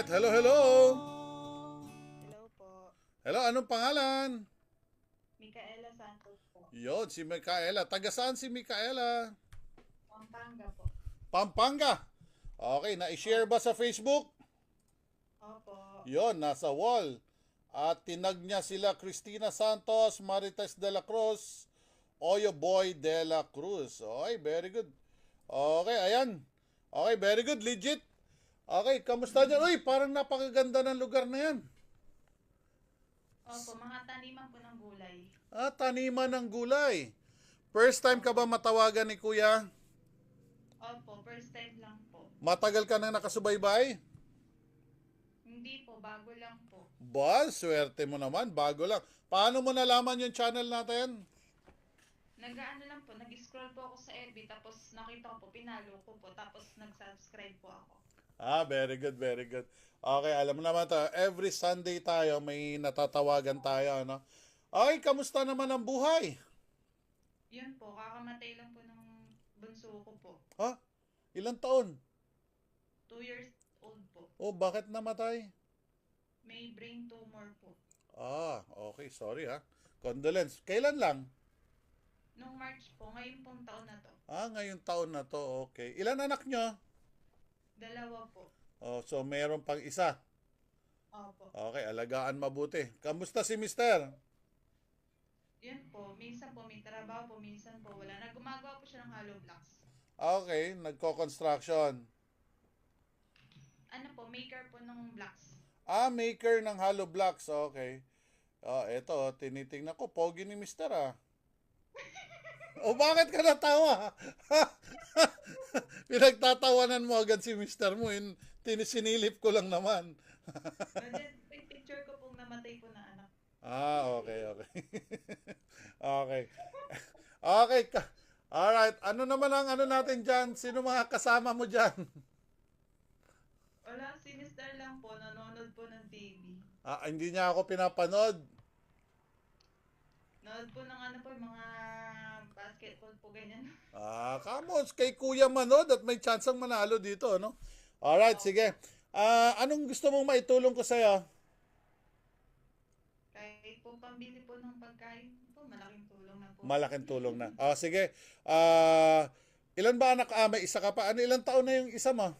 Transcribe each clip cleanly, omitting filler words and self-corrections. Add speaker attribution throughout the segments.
Speaker 1: Hello, hello.
Speaker 2: Hello po.
Speaker 1: Hello, anong pangalan?
Speaker 2: Micaela Santos po.
Speaker 1: Yon, si Micaela. Taga saan si Micaela?
Speaker 2: Pampanga po.
Speaker 1: Pampanga. Okay, na-share ba sa Facebook?
Speaker 2: Opo.
Speaker 1: Yon, nasa wall. At tinag niya sila Cristina Santos, Marites de la Cruz, Oyo Boy de la Cruz. Okay, very good. Okay, ayan. Okay, very good, legit. Okay, kamusta dyan? Uy, parang napakaganda ng lugar na yan.
Speaker 2: Opo, mga taniman po ng gulay.
Speaker 1: Taniman ng gulay. First time ka ba matawagan ni Kuya?
Speaker 2: Opo, first time lang po.
Speaker 1: Matagal ka nang nakasubaybay?
Speaker 2: Hindi po, bago lang po.
Speaker 1: Ba, swerte mo naman, bago lang. Paano mo nalaman yung channel natin?
Speaker 2: Nag-ano lang po, nag-scroll po ako sa FB, tapos nakita ko po, pinalo ko po, tapos nag-subscribe po ako.
Speaker 1: Very good, very good. Okay, alam mo naman to, every Sunday tayo may natatawagan tayo, ano? Okay, kamusta naman ang buhay?
Speaker 2: Yun po, kakamatay lang po ng bunso ko po.
Speaker 1: Ha? Ilang taon?
Speaker 2: 2 years old po.
Speaker 1: Oh, bakit namatay?
Speaker 2: May brain tumor po.
Speaker 1: Okay, sorry ha. Condolence. Kailan lang?
Speaker 2: Nung March po, ngayon pong taon na to.
Speaker 1: Ngayong taon na to, okay. Ilan anak nyo?
Speaker 2: 2 po.
Speaker 1: Oh, so meron pang isa.
Speaker 2: Opo.
Speaker 1: Okay, alagaan mabuti. Kamusta si Mister?
Speaker 2: Yun po, minsan po may trabaho po, minsan po wala. Gumagawa po siya ng hollow blocks.
Speaker 1: Okay, nagko-construction.
Speaker 2: Ano po, maker po ng blocks.
Speaker 1: Maker ng hollow blocks. Okay. Eto, tinitingnan ko. Pogi ni Mister ah. O bakit ka natawa? Pinagtatawanan mo agad si Mister mo. Tinisinilip ko lang naman.
Speaker 2: May picture ko pong namatay po na anak.
Speaker 1: Okay, okay. Okay. Okay. Alright. Ano naman ang ano natin dyan? Sino mga kasama mo dyan?
Speaker 2: Wala, sinister lang po, nanonood po ng TV.
Speaker 1: Hindi niya ako pinapanood.
Speaker 2: Nanood po ng ano po, yung mga basketball po, ganyan.
Speaker 1: Come on, kay Kuya manood at may chance ang manalo dito, no? Alright, sige. Anong gusto mong maitulong ko sa'yo?
Speaker 2: Kahit po pambili po ng pagkain po, malaking tulong na po.
Speaker 1: Malaking tulong na. Sige. Ilan ba anak? May isa ka pa. Ilang taon na yung isa mo?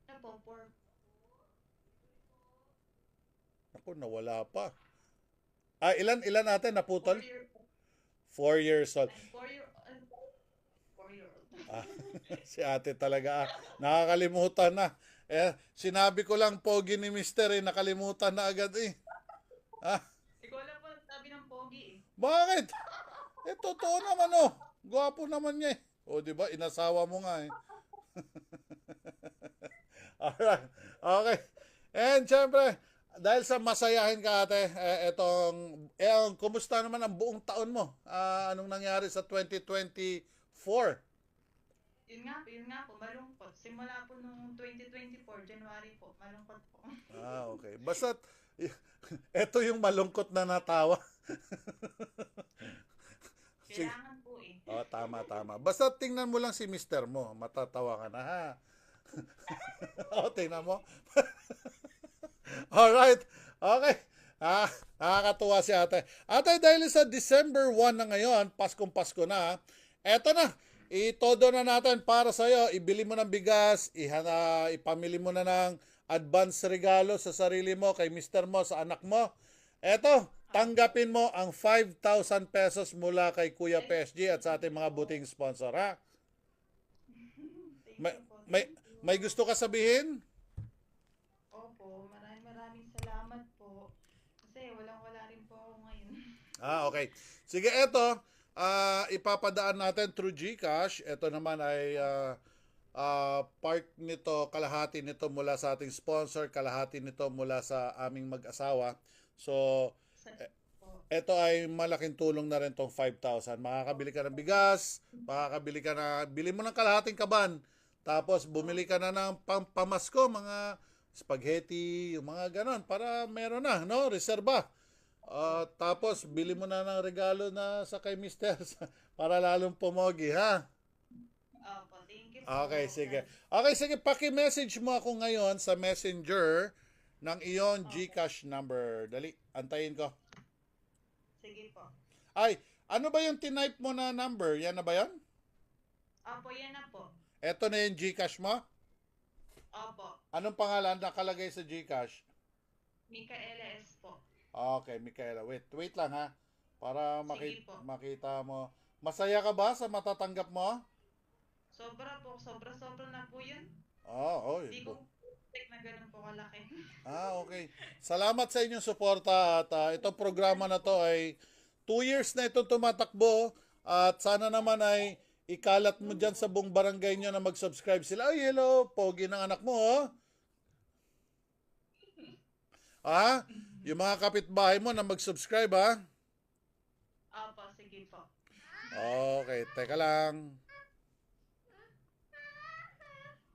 Speaker 2: Ano po,
Speaker 1: Ako, nawala pa. Ilan natin naputol?
Speaker 2: 4 year
Speaker 1: 4 years old.
Speaker 2: 4-year-old.
Speaker 1: Si ate talaga. Nakakalimutan na. Sinabi ko lang pogi ni Mister nakalimutan na agad eh.
Speaker 2: Ikaw lang po sabi ng pogi eh.
Speaker 1: Bakit? Totoo naman oh. Gwapo naman niya eh. Di ba? Inasawa mo nga eh. Alright. Okay. And syempre, dahil sa masayahin ka ate, kumusta naman ang buong taon mo? Anong nangyari sa 2024?
Speaker 2: Yun nga po, malungkot. Simula po nung 2024, January po, malungkot po.
Speaker 1: Okay. Basta, ito yung malungkot na natawa.
Speaker 2: Kailangan po eh.
Speaker 1: Tama. Basta tingnan mo lang si Mister mo. Matatawa ka na ha. Tingnan mo. Alright. Okay. Nakakatuwa si ate. Ate, dahil sa December 1 na ngayon, Paskong-Pasko na, eto na. Itodo na natin para sa'yo. Ibili mo ng bigas, ipamili mo na ng advance regalo sa sarili mo, kay Mister mo, sa anak mo. Eto, tanggapin mo ang 5,000 pesos mula kay Kuya PSG at sa ating mga buting sponsor, ha? May gusto ka sabihin?
Speaker 2: Opo, maraming salamat po. Kasi walang-wala rin po ako ngayon.
Speaker 1: Okay. Sige, eto. Ipapadaan natin through GCash. Ito naman ay part nito, kalahati nito mula sa ating sponsor, kalahati nito mula sa aming mag-asawa. So, ito ay malaking tulong na rin tong 5,000. Makakabili ka ng bigas, bili mo ng kalahating kaban. Tapos bumili ka na ng pamasko, mga spaghetti, yung mga ganon, para meron na, no? Reserba. Tapos bili mo na ng regalo na sa kay Mister para lalong pumogi, ha?
Speaker 2: Opo, thank you
Speaker 1: Okay, sige. Okay, sige, paki-message mo ako ngayon sa Messenger ng iyong GCash number. Dali, antayin ko.
Speaker 2: Sige po.
Speaker 1: Ay, ano ba yung tinype mo na number? Yan na ba yan?
Speaker 2: Opo, yan na po.
Speaker 1: Eto na yung GCash mo?
Speaker 2: Opo.
Speaker 1: Anong pangalan nakalagay sa GCash?
Speaker 2: Micaela S po.
Speaker 1: Okay, Micaela. Wait lang ha. Para
Speaker 2: Sige po.
Speaker 1: makita mo. Masaya ka ba sa matatanggap mo?
Speaker 2: Sobra po. Sobra na po yun.
Speaker 1: Oh,
Speaker 2: Hindi ko expect na ganun po kalaki.
Speaker 1: Okay. Salamat sa inyong suporta at itong programa na to ay 2 years na itong tumatakbo at sana naman ay ikalat mo dyan sa buong barangay nyo na mag-subscribe sila. Ay, hello, pogi ng anak mo, oh. Yung mga kapitbahay mo na mag-subscribe, ha?
Speaker 2: Opo, sige po.
Speaker 1: Okay, teka lang.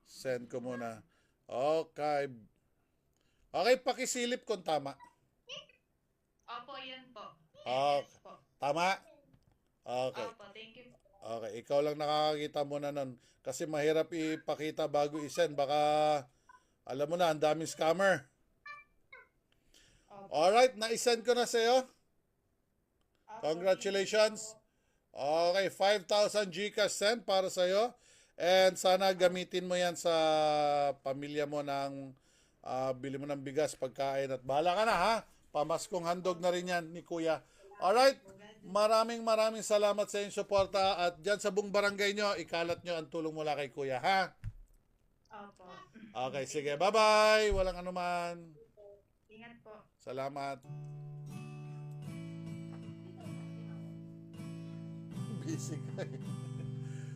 Speaker 1: Send ko muna. Okay. Okay, pakisilip kung tama.
Speaker 2: Opo, yan po.
Speaker 1: Ah,
Speaker 2: Yes po.
Speaker 1: Tama? Okay.
Speaker 2: Opo, thank you po.
Speaker 1: Okay, ikaw lang nakakakita muna nun. Kasi mahirap ipakita bago isend. Baka, alam mo na, ang daming scammer.
Speaker 2: Opo.
Speaker 1: Alright, na-isend ko na sa'yo.
Speaker 2: Opo,
Speaker 1: Congratulations. Okay, 5,000 GCash send para sa'yo. And sana gamitin mo yan sa pamilya mo ng bili mo ng bigas, pagkain at bahala ka na ha. Pamaskong handog na rin yan ni Kuya. Alright, maraming salamat sa inyong suporta at dyan sa buong barangay nyo, ikalat nyo ang tulong mula kay Kuya ha.
Speaker 2: Opo.
Speaker 1: Okay, sige, bye-bye. Walang anuman.
Speaker 2: Ingat po.
Speaker 1: Salamat. Busy ka eh.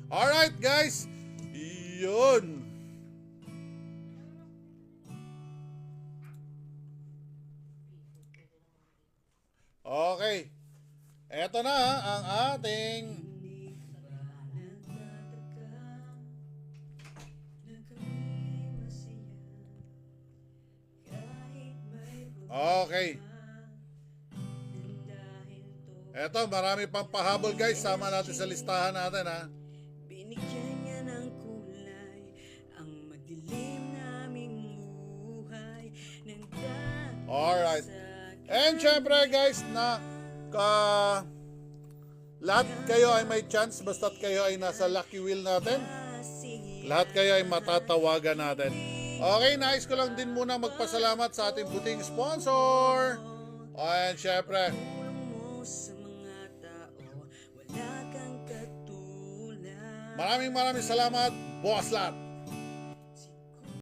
Speaker 1: Alright guys, yun. Okay, eto na ang ating okay. Eto, marami pang pahabol guys. Sama natin sa listahan natin ha.
Speaker 3: Binigyan niya ng kulay ang madilim naming buhay.
Speaker 1: Alright. And syempre guys, lahat kayo ay may chance basta't kayo ay nasa lucky wheel natin. Lahat kayo ay matatawagan natin. Okay, nais ko lang din muna magpasalamat sa ating buting sponsor. And syempre, maraming salamat, Boss Lat.